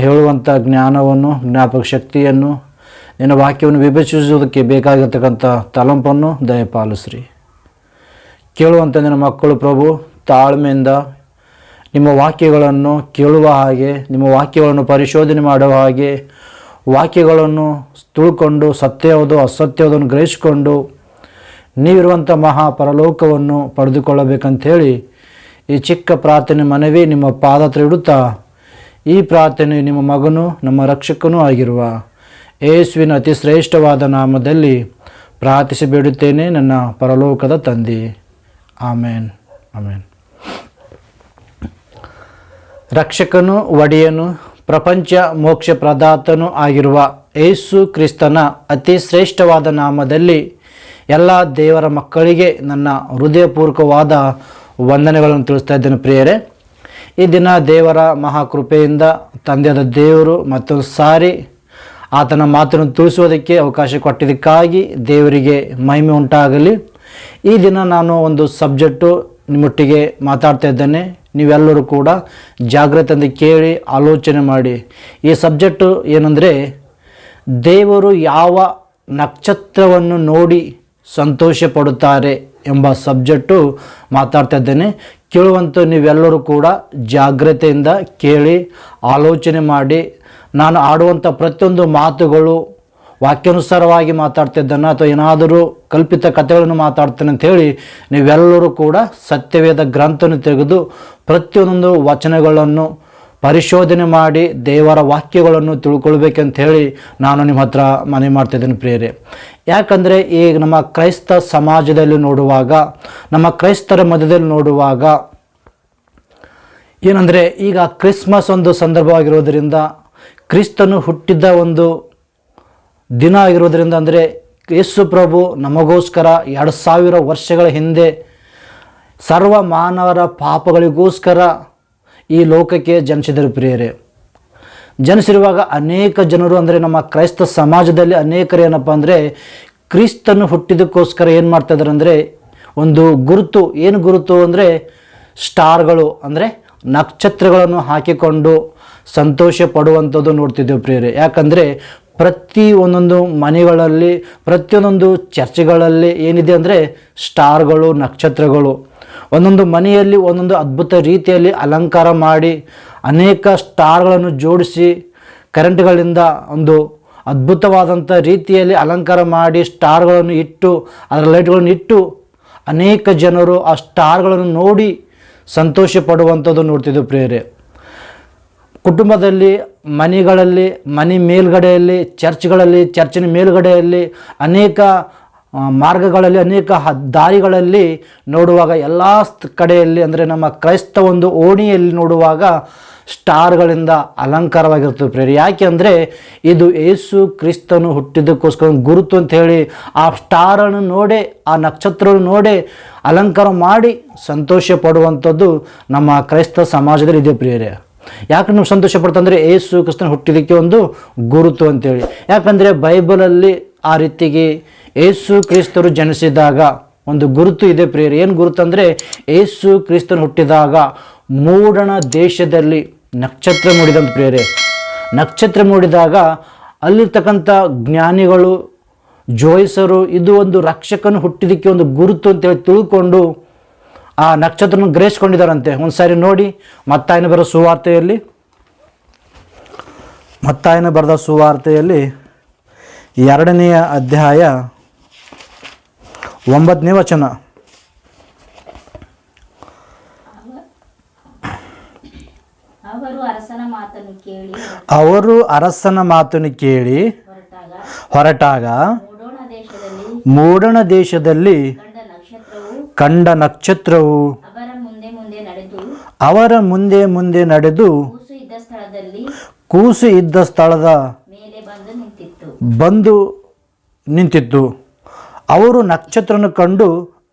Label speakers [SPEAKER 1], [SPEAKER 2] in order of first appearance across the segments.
[SPEAKER 1] ಹೇಳುವಂಥ ಜ್ಞಾನವನ್ನು, ಜ್ಞಾಪಕ ಶಕ್ತಿಯನ್ನು, ನಿನ್ನ ವಾಕ್ಯವನ್ನು ವಿಭಜಿಸುವುದಕ್ಕೆ ಬೇಕಾಗಿರ್ತಕ್ಕಂಥ ತಲಂಪನ್ನು ದಯಪಾಲಿಸ್ರಿ. ಕೇಳುವಂಥ ನಿನ್ನ ಮಕ್ಕಳು ಪ್ರಭು ತಾಳ್ಮೆಯಿಂದ ನಿಮ್ಮ ವಾಕ್ಯಗಳನ್ನು ಕೇಳುವ ಹಾಗೆ, ನಿಮ್ಮ ವಾಕ್ಯಗಳನ್ನು ಪರಿಶೋಧನೆ ಮಾಡುವ ಹಾಗೆ, ವಾಕ್ಯಗಳನ್ನು ತಿಳ್ಕೊಂಡು ಸತ್ಯ ಯಾವುದೋ ಅಸತ್ಯ ಯಾವುದನ್ನು ಗ್ರಹಿಸಿಕೊಂಡು ನೀವಿರುವಂಥ ಮಹಾಪರಲೋಕವನ್ನು ಪಡೆದುಕೊಳ್ಳಬೇಕಂಥೇಳಿ ಈ ಚಿಕ್ಕ ಪ್ರಾರ್ಥನೆ ಮನವಿ ನಿಮ್ಮ ಪಾದ ಹತ್ರ ಇಡುತ್ತಾ, ಈ ಪ್ರಾರ್ಥನೆ ನಿಮ್ಮ ಮಗನೂ ನಮ್ಮ ರಕ್ಷಕನೂ ಆಗಿರುವ ಯೇಸುವಿನ ಅತಿ ಶ್ರೇಷ್ಠವಾದ ನಾಮದಲ್ಲಿ ಪ್ರಾರ್ಥಿಸಿ ಬೇಡುತ್ತೇನೆ ನನ್ನ ಪರಲೋಕದ ತಂದೆ. ಆಮೇನ್ ಆಮೇನ್. ರಕ್ಷಕನು, ಒಡೆಯನು, ಪ್ರಪಂಚ ಮೋಕ್ಷ ಪ್ರದಾತನೂ ಆಗಿರುವ ಯೇಸು ಕ್ರಿಸ್ತನ ಅತಿ ಶ್ರೇಷ್ಠವಾದ ನಾಮದಲ್ಲಿ ಎಲ್ಲ ದೇವರ ಮಕ್ಕಳಿಗೆ ನನ್ನ ಹೃದಯಪೂರ್ವಕವಾದ ವಂದನೆಗಳನ್ನು ತಿಳಿಸ್ತಾ ಇದ್ದೇನೆ. ಪ್ರಿಯರೇ, ಈ ದಿನ ದೇವರ ಮಹಾಕೃಪೆಯಿಂದ ತಂದೆಯಾದ ದೇವರು ಮತ್ತೊಂದು ಸಾರಿ ಆತನ ಮಾತನ್ನು ತಿಳಿಸುವುದಕ್ಕೆ ಅವಕಾಶ ಕೊಟ್ಟಿದ್ದಕ್ಕಾಗಿ ದೇವರಿಗೆ ಮಹಿಮೆ ಉಂಟಾಗಲಿ. ಈ ದಿನ ನಾನು ಒಂದು ಸಬ್ಜೆಕ್ಟು ನಿಮ್ಮೊಟ್ಟಿಗೆ ಮಾತಾಡ್ತಾ ಇದ್ದೇನೆ. ನೀವೆಲ್ಲರೂ ಕೂಡ ಜಾಗ್ರತೆಯಿಂದ ಕೇಳಿ ಆಲೋಚನೆ ಮಾಡಿ. ಈ ಸಬ್ಜೆಕ್ಟು ಏನಂದರೆ, ದೇವರು ಯಾವ ನಕ್ಷತ್ರವನ್ನು ನೋಡಿ ಸಂತೋಷ ಪಡುತ್ತಾರೆ ಎಂಬ ಸಬ್ಜೆಕ್ಟು ಮಾತಾಡ್ತಾ ಇದ್ದೇನೆ. ಕೇಳುವಂಥ ನೀವೆಲ್ಲರೂ ಕೂಡ ಜಾಗ್ರತೆಯಿಂದ ಕೇಳಿ ಆಲೋಚನೆ ಮಾಡಿ. ನಾನು ಆಡುವಂಥ ಪ್ರತಿಯೊಂದು ಮಾತುಗಳು ವಾಕ್ಯಾನುಸಾರವಾಗಿ ಮಾತಾಡ್ತಿದ್ದಾನೆ ಅಥವಾ ಏನಾದರೂ ಕಲ್ಪಿತ ಕಥೆಗಳನ್ನು ಮಾತಾಡ್ತೇನೆ ಅಂಥೇಳಿ ನೀವೆಲ್ಲರೂ ಕೂಡ ಸತ್ಯವೇದ ಗ್ರಂಥವನ್ನು ತೆಗೆದು ಪ್ರತಿಯೊಂದು ವಚನಗಳನ್ನು ಪರಿಶೋಧನೆ ಮಾಡಿ ದೇವರ ವಾಕ್ಯಗಳನ್ನು ತಿಳ್ಕೊಳ್ಬೇಕಂತ ಹೇಳಿ ನಾನು ನಿಮ್ಮ ಹತ್ರ ಮನವಿ ಮಾಡ್ತಿದ್ದೇನೆ ಪ್ರಿಯರೇ. ಯಾಕಂದರೆ ಈಗ ನಮ್ಮ ಕ್ರೈಸ್ತ ಸಮಾಜದಲ್ಲಿ ನೋಡುವಾಗ, ನಮ್ಮ ಕ್ರೈಸ್ತರ ಮಧ್ಯದಲ್ಲಿ ನೋಡುವಾಗ ಏನಂದರೆ, ಈಗ ಕ್ರಿಸ್ಮಸ್ ಒಂದು ಸಂದರ್ಭವಾಗಿರೋದರಿಂದ, ಕ್ರಿಸ್ತನು ಹುಟ್ಟಿದ್ದ ಒಂದು ದಿನ ಆಗಿರೋದರಿಂದ, ಅಂದರೆ ಯೇಸು ಪ್ರಭು ನಮಗೋಸ್ಕರ 2000 ವರ್ಷಗಳ ಹಿಂದೆ ಸರ್ವ ಮಾನವರ ಪಾಪಗಳಿಗೋಸ್ಕರ ಈ ಲೋಕಕ್ಕೆ ಜನಿಸಿದರು ಪ್ರಿಯರೇ. ಜನಿಸಿರುವಾಗ ಅನೇಕ ಜನರು, ಅಂದರೆ ನಮ್ಮ ಕ್ರೈಸ್ತ ಸಮಾಜದಲ್ಲಿ ಅನೇಕರು ಏನಪ್ಪ ಅಂದರೆ, ಕ್ರಿಸ್ತನು ಹುಟ್ಟಿದಕ್ಕೋಸ್ಕರ ಏನು ಮಾಡ್ತಾಯಿದ್ದಾರೆ ಅಂದರೆ, ಒಂದು ಗುರುತು, ಏನು ಗುರುತು ಅಂದರೆ ಸ್ಟಾರ್ಗಳು, ಅಂದರೆ ನಕ್ಷತ್ರಗಳನ್ನು ಹಾಕಿಕೊಂಡು ಸಂತೋಷ ಪಡುವಂಥದ್ದು ನೋಡ್ತಿದ್ದೇವೆ ಪ್ರಿಯರೇ. ಯಾಕಂದರೆ ಪ್ರತಿ ಒಂದೊಂದು ಮನೆಗಳಲ್ಲಿ, ಪ್ರತಿಯೊಂದೊಂದು ಚರ್ಚ್ಗಳಲ್ಲಿ ಏನಿದೆ ಅಂದರೆ ಸ್ಟಾರ್ಗಳು, ನಕ್ಷತ್ರಗಳು. ಒಂದೊಂದು ಮನೆಯಲ್ಲಿ ಒಂದೊಂದು ಅದ್ಭುತ ರೀತಿಯಲ್ಲಿ ಅಲಂಕಾರ ಮಾಡಿ ಅನೇಕ ಸ್ಟಾರ್ಗಳನ್ನು ಜೋಡಿಸಿ ಕರೆಂಟ್ಗಳಿಂದ ಒಂದು ಅದ್ಭುತವಾದಂಥ ರೀತಿಯಲ್ಲಿ ಅಲಂಕಾರ ಮಾಡಿ ಸ್ಟಾರ್ಗಳನ್ನು ಇಟ್ಟು, ಅದರ ಲೈಟ್ಗಳನ್ನು ಇಟ್ಟು ಅನೇಕ ಜನರು ಆ ಸ್ಟಾರ್ಗಳನ್ನು ನೋಡಿ ಸಂತೋಷ ಪಡುವಂಥದ್ದು ನೋಡ್ತಿದ್ದೆವು ಪ್ರಿಯರೇ. ಕುಟುಂಬದಲ್ಲಿ, ಮನೆಗಳಲ್ಲಿ, ಮನೆ ಮೇಲ್ಗಡೆಯಲ್ಲಿ, ಚರ್ಚ್ಗಳಲ್ಲಿ, ಚರ್ಚಿನ ಮೇಲ್ಗಡೆಯಲ್ಲಿ, ಅನೇಕ ಮಾರ್ಗಗಳಲ್ಲಿ, ಅನೇಕ ದಾರಿಗಳಲ್ಲಿ ನೋಡುವಾಗ ಎಲ್ಲ ಕಡೆಯಲ್ಲಿ, ಅಂದರೆ ನಮ್ಮ ಕ್ರೈಸ್ತ ಒಂದು ಓಣಿಯಲ್ಲಿ ನೋಡುವಾಗ ಸ್ಟಾರ್ಗಳಿಂದ ಅಲಂಕಾರವಾಗಿರ್ತದೆ ಪ್ರಿಯರೇ. ಯಾಕೆ ಅಂದರೆ ಇದು ಯೇಸು ಕ್ರಿಸ್ತನು ಹುಟ್ಟಿದ್ದಕ್ಕೋಸ್ಕರ ಗುರುತು ಅಂತ ಹೇಳಿ ಆ ಸ್ಟಾರನ್ನು ನೋಡೇ, ಆ ನಕ್ಷತ್ರವನ್ನು ನೋಡೇ ಅಲಂಕಾರ ಮಾಡಿ ಸಂತೋಷ ಪಡುವಂಥದ್ದು ನಮ್ಮ ಕ್ರೈಸ್ತ ಸಮಾಜದಲ್ಲಿ ಇದೆ ಪ್ರಿಯರೇ. ಯಾಕೆ ನಾವು ಸಂತೋಷ ಪಡ್ತಂದರೆ ಯೇಸು ಕ್ರಿಸ್ತನ ಹುಟ್ಟಿದಕ್ಕೆ ಒಂದು ಗುರುತು ಅಂತೇಳಿ. ಯಾಕಂದರೆ ಬೈಬಲಲ್ಲಿ ಆ ರೀತಿಗೆ ಯೇಸು ಕ್ರಿಸ್ತರು ಜನಿಸಿದಾಗ ಒಂದು ಗುರುತು ಇದೆ ಪ್ರಿಯರೇ. ಏನು ಗುರುತು ಅಂದರೆ, ಯೇಸು ಕ್ರಿಸ್ತನು ಹುಟ್ಟಿದಾಗ ಮೂಡಣ ದೇಶದಲ್ಲಿ ನಕ್ಷತ್ರ ಮೂಡಿದಂತ ಪ್ರಿಯರೇ. ನಕ್ಷತ್ರ ಮೂಡಿದಾಗ ಅಲ್ಲಿರ್ತಕ್ಕಂಥ ಜ್ಞಾನಿಗಳು, ಜೋಯಿಸರು ಇದು ಒಂದು ರಕ್ಷಕನು ಹುಟ್ಟಿದಕ್ಕೆ ಒಂದು ಗುರುತು ಅಂತೇಳಿ ತಿಳ್ಕೊಂಡು ಆ ನಕ್ಷತ್ರನ ಗ್ರಹಿಸ್ಕೊಂಡಿದ್ದಾರಂತೆ. ಒಂದು ಸಾರಿ ನೋಡಿ, ಮತ್ತಾಯನ ಬರೆದ ಸುವಾರ್ತೆಯಲ್ಲಿ 2ನೇ ಅಧ್ಯಾಯ 9ನೇ ವಚನ. ಅವರು ಅರಸನ ಮಾತನ್ನು ಕೇಳಿ ಹೊರಟಾಗ ಮೂಡಣ ದೇಶದಲ್ಲಿ ಕಂಡ ನಕ್ಷತ್ರವು ಅವರ ಮುಂದೆ ಮುಂದೆ ನಡೆದು ಕೂಸು ಇದ್ದ ಸ್ಥಳದ ಬಂದು ನಿಂತಿತ್ತು. ಅವರು ನಕ್ಷತ್ರವನ್ನು ಕಂಡು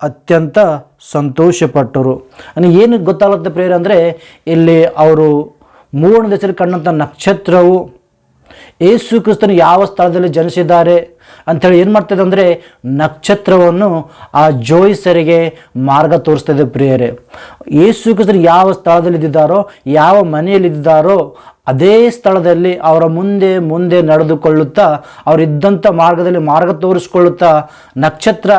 [SPEAKER 1] ಅತ್ಯಂತ ಸಂತೋಷಪಟ್ಟರು. ಏನು ಗೊತ್ತಾಗುತ್ತೆ ಪ್ರೇರ ಅಂದರೆ, ಇಲ್ಲಿ ಅವರು ಮೂಡಣ ದೇಶದಲ್ಲಿ ಕಂಡಂಥ ನಕ್ಷತ್ರವು ಯೇಸು ಕ್ರಿಸ್ತನು ಯಾವ ಸ್ಥಳದಲ್ಲಿ ಜನಿಸಿದ್ದಾರೆ ಅಂಥೇಳಿ ಏನು ಮಾಡ್ತದೆ ಅಂದರೆ, ನಕ್ಷತ್ರವನ್ನು ಆ ಜೋಯಿಸರಿಗೆ ಮಾರ್ಗ ತೋರಿಸ್ತದೆ ಪ್ರಿಯರೇ. ಯೇಸು ಕ್ರಿಸ್ತರು ಯಾವ ಸ್ಥಳದಲ್ಲಿ ಇದ್ದಿದ್ದಾರೋ, ಯಾವ ಮನೆಯಲ್ಲಿ ಇದ್ದಾರೋ ಅದೇ ಸ್ಥಳದಲ್ಲಿ ಅವರ ಮುಂದೆ ಮುಂದೆ ನಡೆದುಕೊಳ್ಳುತ್ತಾ ಅವರಿದ್ದಂಥ ಮಾರ್ಗದಲ್ಲಿ ಮಾರ್ಗ ತೋರಿಸ್ಕೊಳ್ಳುತ್ತಾ ನಕ್ಷತ್ರ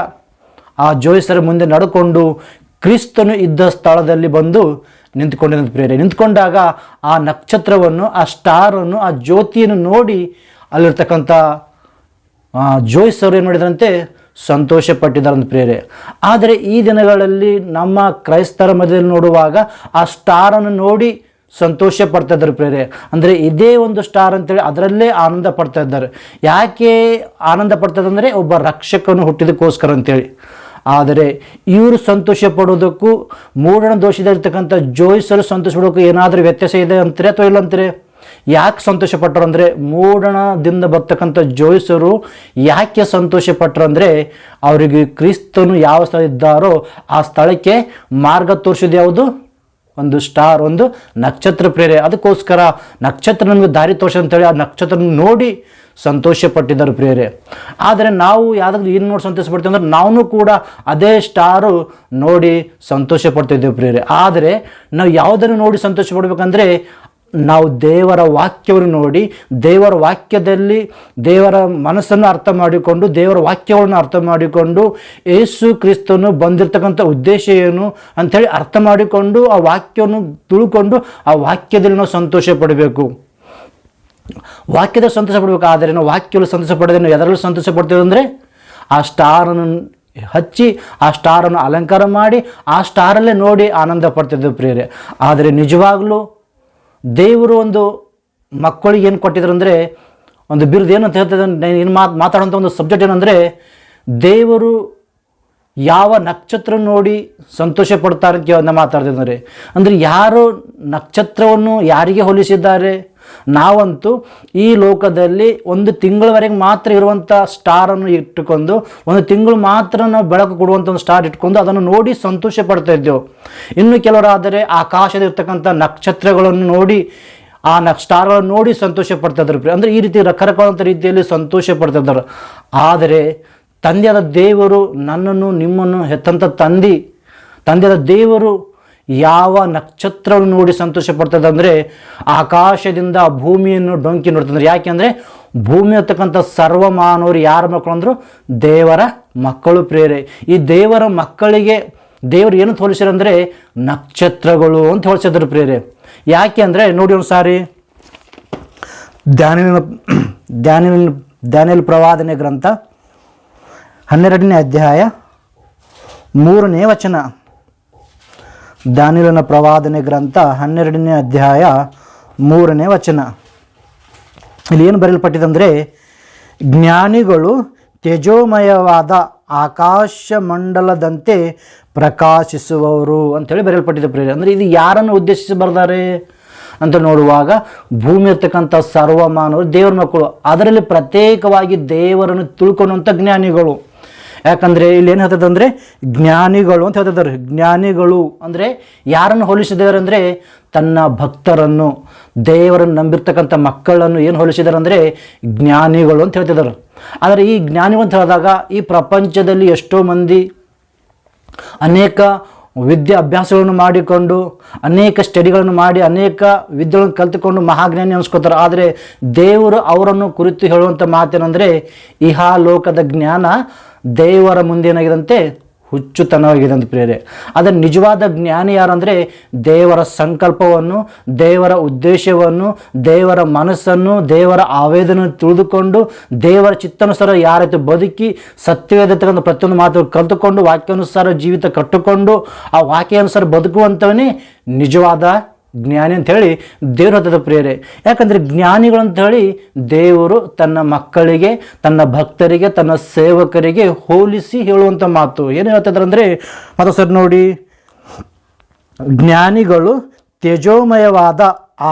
[SPEAKER 1] ಆ ಜೋಯಿಸರ ಮುಂದೆ ನಡೆಕೊಂಡು ಕ್ರಿಸ್ತನು ಇದ್ದ ಸ್ಥಳದಲ್ಲಿ ಬಂದು ನಿಂತ್ಕೊಂಡಿದ್ದ ಪ್ರಿಯರೇ. ನಿಂತ್ಕೊಂಡಾಗ ಆ ನಕ್ಷತ್ರವನ್ನು, ಆ ಸ್ಟಾರನ್ನು, ಆ ಜ್ಯೋತಿಯನ್ನು ನೋಡಿ ಅಲ್ಲಿರ್ತಕ್ಕಂಥ ಜೋಯಿಸರು ಏನು ಮಾಡಿದ್ರಂತೆ, ಸಂತೋಷ ಪಟ್ಟಿದ್ದಾರಂತ ಪ್ರಿಯರೇ. ಆದರೆ ಈ ದಿನಗಳಲ್ಲಿ ನಮ್ಮ ಕ್ರೈಸ್ತರ ಮಧ್ಯದಲ್ಲಿ ನೋಡುವಾಗ ಆ ಸ್ಟಾರನ್ನು ನೋಡಿ ಸಂತೋಷ ಪಡ್ತಾ ಇದ್ದಾರೆ ಪ್ರಿಯರೇ. ಅಂದರೆ ಇದೇ ಒಂದು ಸ್ಟಾರ್ ಅಂತೇಳಿ ಅದರಲ್ಲೇ ಆನಂದ ಪಡ್ತಾ ಇದ್ದಾರೆ. ಯಾಕೆ ಆನಂದ ಪಡ್ತದೆ ಅಂದರೆ ಒಬ್ಬ ರಕ್ಷಕನು ಹುಟ್ಟಿದಕ್ಕೋಸ್ಕರ ಅಂತೇಳಿ. ಆದರೆ ಇವರು ಸಂತೋಷ ಪಡೋದಕ್ಕೂ ಮೂಢನ ದೋಷದಲ್ಲಿರ್ತಕ್ಕಂಥ ಜೋಯಿಸರು ಸಂತೋಷ ಪಡೋಕ್ಕೂ ಏನಾದರೂ ವ್ಯತ್ಯಾಸ ಇದೆ ಅಂತಾರೆ ಅಥವಾ ಇಲ್ಲ ಅಂತಾರೆ? ಯಾಕೆ ಸಂತೋಷ ಪಟ್ಟರು ಅಂದರೆ, ಮೂಢನದಿಂದ ಬರ್ತಕ್ಕಂಥ ಜೋಯಿಸರು ಯಾಕೆ ಸಂತೋಷ ಪಟ್ಟರು ಅಂದರೆ, ಅವರಿಗೆ ಕ್ರಿಸ್ತನು ಯಾವ ಸ್ಥಳ ಇದ್ದಾರೋ ಆ ಸ್ಥಳಕ್ಕೆ ಮಾರ್ಗ ತೋರಿಸೋದು ಯಾವುದು? ಒಂದು ಸ್ಟಾರ್, ಒಂದು ನಕ್ಷತ್ರ ಪ್ರೇರೆ. ಅದಕ್ಕೋಸ್ಕರ ನಕ್ಷತ್ರ ನಮಗೆ ದಾರಿ ತೋರಿಸ ಅಂತೇಳಿ ಆ ನಕ್ಷತ್ರ ನೋಡಿ ಸಂತೋಷ ಪಟ್ಟಿದ್ದಾರೆ ಪ್ರಿಯರೇ. ಆದರೆ ನಾವು ಯಾವುದಾದ್ರು ಏನು ನೋಡಿ ಸಂತೋಷ ಪಡ್ತೀವಿ ಅಂದ್ರೆ, ನಾವು ಕೂಡ ಅದೇ ಸ್ಟಾರು ನೋಡಿ ಸಂತೋಷ ಪಡ್ತಿದ್ದೇವೆ ಪ್ರಿಯರೇ. ಆದರೆ ನಾವು ಯಾವುದನ್ನು ನೋಡಿ ಸಂತೋಷ ಪಡಬೇಕಂದ್ರೆ, ನಾವು ದೇವರ ವಾಕ್ಯವನ್ನು ನೋಡಿ, ದೇವರ ವಾಕ್ಯದಲ್ಲಿ ದೇವರ ಮನಸ್ಸನ್ನು ಅರ್ಥ ಮಾಡಿಕೊಂಡು, ದೇವರ ವಾಕ್ಯವನ್ನು ಅರ್ಥ ಮಾಡಿಕೊಂಡು, ಯೇಸು ಕ್ರಿಸ್ತನು ಬಂದಿರತಕ್ಕಂಥ ಉದ್ದೇಶ ಏನು ಅಂಥೇಳಿ ಅರ್ಥ ಮಾಡಿಕೊಂಡು ಆ ವಾಕ್ಯವನ್ನು ತಿಳ್ಕೊಂಡು ಆ ವಾಕ್ಯದಲ್ಲಿ ನಾವು ಸಂತೋಷ ಪಡಬೇಕು. ವಾಕ್ಯದಲ್ಲಿ ಸಂತೋಷ ಪಡಬೇಕು. ಆದರೆ ನಾವು ವಾಕ್ಯದಲ್ಲಿ ಸಂತೋಷ ಪಡೋದೇ ನಾವು ಎದರಲ್ಲಿ ಸಂತೋಷ ಪಡ್ತೇವೆ ಅಂದರೆ, ಆ ಸ್ಟಾರನ್ನು ಹಚ್ಚಿ, ಆ ಸ್ಟಾರನ್ನು ಅಲಂಕಾರ ಮಾಡಿ, ಆ ಸ್ಟಾರಲ್ಲೇ ನೋಡಿ ಆನಂದ ಪಡ್ತಿದ್ದೇವೆ ಪ್ರಿಯರೇ. ಆದರೆ ನಿಜವಾಗ್ಲೂ ದೇವರು ಒಂದು ಮಕ್ಕಳಿಗೆ ಏನು ಕೊಟ್ಟಿದ್ರು ಅಂದರೆ, ಒಂದು ಬಿರುದು ಏನಂತ ಹೇಳ್ತದೆ, ಏನು ಮಾತಾಡೋಂಥ ಒಂದು ಸಬ್ಜೆಕ್ಟ್ ಏನಂದರೆ, ದೇವರು ಯಾವ ನಕ್ಷತ್ರ ನೋಡಿ ಸಂತೋಷ ಪಡ್ತಾರೆ ಅಂತ ಮಾತಾಡ್ತಿದ್ದಾರೆ. ಅಂದರೆ ಯಾರು ನಕ್ಷತ್ರವನ್ನು ಯಾರಿಗೆ ಹೋಲಿಸಿದ್ದಾರೆ? ನಾವಂತೂ ಈ ಲೋಕದಲ್ಲಿ ಒಂದು ತಿಂಗಳವರೆಗೆ ಮಾತ್ರ ಇರುವಂಥ ಸ್ಟಾರನ್ನು ಇಟ್ಟುಕೊಂಡು, ಒಂದು ತಿಂಗಳು ಮಾತ್ರ ನಾವು ಬೆಳಕು ಕೊಡುವಂಥ ಒಂದು ಸ್ಟಾರ್ ಇಟ್ಕೊಂಡು ಅದನ್ನು ನೋಡಿ ಸಂತೋಷ ಪಡ್ತಾ ಇದ್ದೆವು. ಇನ್ನು ಕೆಲವರಾದರೆ ಆಕಾಶದಲ್ಲಿರ್ತಕ್ಕಂಥ ನಕ್ಷತ್ರಗಳನ್ನು ನೋಡಿ, ಆ ಸ್ಟಾರ್ಗಳನ್ನು ನೋಡಿ ಸಂತೋಷ ಪಡ್ತಾ ಇದ್ದಾರೆ. ಅಂದರೆ ಈ ರೀತಿ ರಕರಕಾದಂಥ ರೀತಿಯಲ್ಲಿ ಸಂತೋಷ ಪಡ್ತಾ ಇದ್ದಾರೆ. ಆದರೆ ತಂದೆಯಾದ ದೇವರು, ನನ್ನನ್ನು ನಿಮ್ಮನ್ನು ಹೆತ್ತಂಥ ತಂದೆಯಾದ ದೇವರು ಯಾವ ನಕ್ಷತ್ರವನ್ನು ನೋಡಿ ಸಂತೋಷ ಪಡ್ತದೆ ಅಂದರೆ, ಆಕಾಶದಿಂದ ಭೂಮಿಯನ್ನು ಡೊಂಕಿ ನೋಡ್ತಂದ್ರೆ. ಯಾಕೆಂದರೆ ಭೂಮಿ ಇರ್ತಕ್ಕಂಥ ಸರ್ವಮಾನವರು ಯಾರ ಮಕ್ಕಳು ಅಂದರು? ದೇವರ ಮಕ್ಕಳು ಪ್ರೇರೆ. ಈ ದೇವರ ಮಕ್ಕಳಿಗೆ ದೇವರು ಏನು ಹೋಲಿಸಿರಂದರೆ ನಕ್ಷತ್ರಗಳು ಅಂತ ಹೋಲಿಸಿದ್ರು ಪ್ರೇರೆ. ಯಾಕೆ ಅಂದರೆ ನೋಡಿ, ಒಂದು ಸಾರಿ ದಾನಿಯೇಲ ಪ್ರವಾದನೆ ಗ್ರಂಥ 12ನೇ ಅಧ್ಯಾಯ 3ನೇ ವಚನ. ದಾನಿಯೇಲನ ಪ್ರವಾದನೆ ಗ್ರಂಥ 12ನೇ ಅಧ್ಯಾಯ 3ನೇ ವಚನ. ಇಲ್ಲಿ ಏನು ಬರೆಯಲ್ಪಟ್ಟಿದೆ, ಜ್ಞಾನಿಗಳು ತೇಜೋಮಯವಾದ ಆಕಾಶ ಮಂಡಲದಂತೆ ಪ್ರಕಾಶಿಸುವವರು ಅಂಥೇಳಿ ಬರೆಯಲ್ಪಟ್ಟಿದೆ ಪ್ರಿಯರೇ. ಅಂದರೆ ಇದು ಯಾರನ್ನು ಉದ್ದೇಶಿಸಿ ಬರ್ತಾರೆ ಅಂತ ನೋಡುವಾಗ, ಭೂಮಿ ಇರ್ತಕ್ಕಂಥ ಸರ್ವಮಾನವರು ದೇವರ ಮಕ್ಕಳು, ಅದರಲ್ಲಿ ಪ್ರತ್ಯೇಕವಾಗಿ ದೇವರನ್ನು ತಿಳ್ಕೊಳ್ಳುವಂಥ ಜ್ಞಾನಿಗಳು. ಯಾಕಂದರೆ ಇಲ್ಲಿ ಏನು ಹೇಳ್ತದೆ ಅಂದರೆ, ಜ್ಞಾನಿಗಳು ಅಂತ ಹೇಳ್ತಿದ್ದಾರೆ. ಜ್ಞಾನಿಗಳು ಅಂದರೆ ಯಾರನ್ನು ಹೋಲಿಸಿದ್ದಾರೆ ಅಂದರೆ, ತನ್ನ ಭಕ್ತರನ್ನು, ದೇವರನ್ನು ನಂಬಿರ್ತಕ್ಕಂಥ ಮಕ್ಕಳನ್ನು ಏನು ಹೋಲಿಸಿದ್ದಾರೆ ಅಂದರೆ ಜ್ಞಾನಿಗಳು ಅಂತ ಹೇಳ್ತಿದ್ದಾರೆ. ಆದರೆ ಈ ಜ್ಞಾನಿಗಳು ಅಂತ ಹೇಳಿದಾಗ, ಈ ಪ್ರಪಂಚದಲ್ಲಿ ಎಷ್ಟೋ ಮಂದಿ ಅನೇಕ ವಿದ್ಯಾಭ್ಯಾಸಗಳನ್ನು ಮಾಡಿಕೊಂಡು, ಅನೇಕ ಸ್ಟಡಿಗಳನ್ನು ಮಾಡಿ, ಅನೇಕ ವಿದ್ಯೆಗಳನ್ನು ಕಲಿತುಕೊಂಡು ಮಹಾಜ್ಞಾನಿ ಅನಿಸ್ಕೋತಾರೆ. ಆದರೆ ದೇವರು ಅವರನ್ನು ಕುರಿತು ಹೇಳುವಂಥ ಮಾತೇನೆಂದರೆ, ಇಹಾಲೋಕದ ಜ್ಞಾನ ದೇವರ ಮುಂದೆ ಏನಾಗಿದಂತೆ ಹುಚ್ಚುತನವಾಗಿದೆ ಅಂತ ಪ್ರಿಯರೇ. ಅದರ ನಿಜವಾದ ಜ್ಞಾನಿ ಯಾರಂದರೆ, ದೇವರ ಸಂಕಲ್ಪವನ್ನು, ದೇವರ ಉದ್ದೇಶವನ್ನು, ದೇವರ ಮನಸ್ಸನ್ನು, ದೇವರ ಆವೇದನೆ ತಿಳಿದುಕೊಂಡು, ದೇವರ ಚಿತ್ತಾನುಸಾರ ಯಾರೈತೆ ಬದುಕಿ, ಸತ್ಯವೇದತಕ್ಕಂಥ ಪ್ರತಿಯೊಂದು ಮಾತು ಕಲಿತುಕೊಂಡು, ವಾಕ್ಯಾನುಸಾರ ಜೀವಿತ ಕಟ್ಟಿಕೊಂಡು, ಆ ವಾಕ್ಯಾನುಸಾರ ಬದುಕುವಂಥವನೇ ನಿಜವಾದ ಜ್ಞಾನಿ ಅಂಥೇಳಿ ದೇವರು ಹೇಳ್ತದೆ ಪ್ರಿಯರೇ. ಯಾಕಂದರೆ ಜ್ಞಾನಿಗಳು ಅಂಥೇಳಿ ದೇವರು ತನ್ನ ಮಕ್ಕಳಿಗೆ, ತನ್ನ ಭಕ್ತರಿಗೆ, ತನ್ನ ಸೇವಕರಿಗೆ ಹೋಲಿಸಿ ಹೇಳುವಂಥ ಮಾತು. ಏನು ಹೇಳ್ತಿದ್ದಾರೆ ಅಂದರೆ, ಮತ್ತು ಸರ್ ನೋಡಿ, ಜ್ಞಾನಿಗಳು ತೇಜೋಮಯವಾದ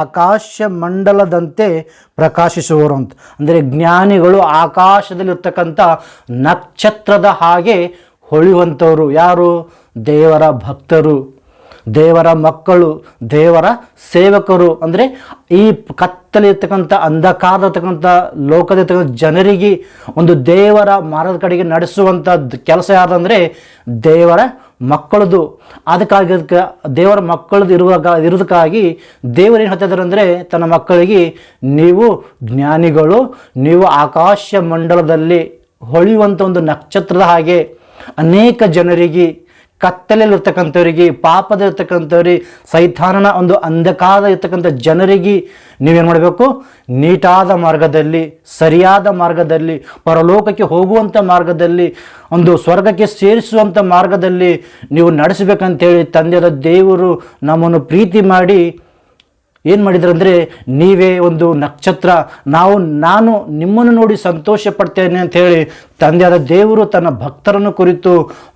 [SPEAKER 1] ಆಕಾಶ ಮಂಡಲದಂತೆ ಪ್ರಕಾಶಿಸುವರು ಅಂತ. ಅಂದರೆ ಜ್ಞಾನಿಗಳು ಆಕಾಶದಲ್ಲಿರ್ತಕ್ಕಂಥ ನಕ್ಷತ್ರದ ಹಾಗೆ ಹೊಳೆಯುವಂಥವರು. ಯಾರು? ದೇವರ ಭಕ್ತರು, ದೇವರ ಮಕ್ಕಳು, ದೇವರ ಸೇವಕರು. ಅಂದರೆ ಈ ಕತ್ತಲಿರ್ತಕ್ಕಂಥ ಅಂಧಕಾರದರ್ತಕ್ಕಂಥ ಲೋಕದಿರ್ತಕ್ಕಂಥ ಜನರಿಗೆ ಒಂದು ದೇವರ ಮಾರ್ಗದ ಕಡೆಗೆ ನಡೆಸುವಂಥ ಕೆಲಸ ಯಾವುದಂದರೆ ದೇವರ ಮಕ್ಕಳದು. ಅದಕ್ಕೆ ದೇವರ ಮಕ್ಕಳದು ಇರೋದಕ್ಕಾಗಿ ದೇವರು ಏನು ಹೇಳ್ತಿದ್ದಾರೆ ಅಂದರೆ ತನ್ನ ಮಕ್ಕಳಿಗೆ, ನೀವು ಜ್ಞಾನಿಗಳು, ನೀವು ಆಕಾಶ ಮಂಡಲದಲ್ಲಿ ಹೊಳೆಯುವಂಥ ಒಂದು ನಕ್ಷತ್ರದ ಹಾಗೆ ಅನೇಕ ಜನರಿಗೆ, ಕತ್ತಲೆಯಲ್ಲಿರ್ತಕ್ಕಂಥವ್ರಿಗೆ, ಪಾಪದಲ್ಲಿರ್ತಕ್ಕಂಥವ್ರಿಗೆ, ಸೈತಾನನ ಒಂದು ಅಂಧಕಾರ ಇರ್ತಕ್ಕಂಥ ಜನರಿಗೆ ನೀವೇನು ಮಾಡಬೇಕು? ನೀಟಾದ ಮಾರ್ಗದಲ್ಲಿ, ಸರಿಯಾದ ಮಾರ್ಗದಲ್ಲಿ, ಪರಲೋಕಕ್ಕೆ ಹೋಗುವಂಥ ಮಾರ್ಗದಲ್ಲಿ, ಒಂದು ಸ್ವರ್ಗಕ್ಕೆ ಸೇರಿಸುವಂಥ ಮಾರ್ಗದಲ್ಲಿ ನೀವು ನಡೆಸಬೇಕಂತೇಳಿ ತಂದೆಯಾದ ದೇವರು ನಮ್ಮನ್ನು ಪ್ರೀತಿ ಮಾಡಿ ಏನು ಮಾಡಿದ್ರು ಅಂದರೆ, ನೀವೇ ಒಂದು ನಕ್ಷತ್ರ, ನಾನು ನಿಮ್ಮನ್ನು ನೋಡಿ ಸಂತೋಷ ಪಡ್ತೇನೆ ಅಂಥೇಳಿ ತಂದೆಯಾದ ದೇವರು ತನ್ನ ಭಕ್ತರನ್ನು ಕುರಿತು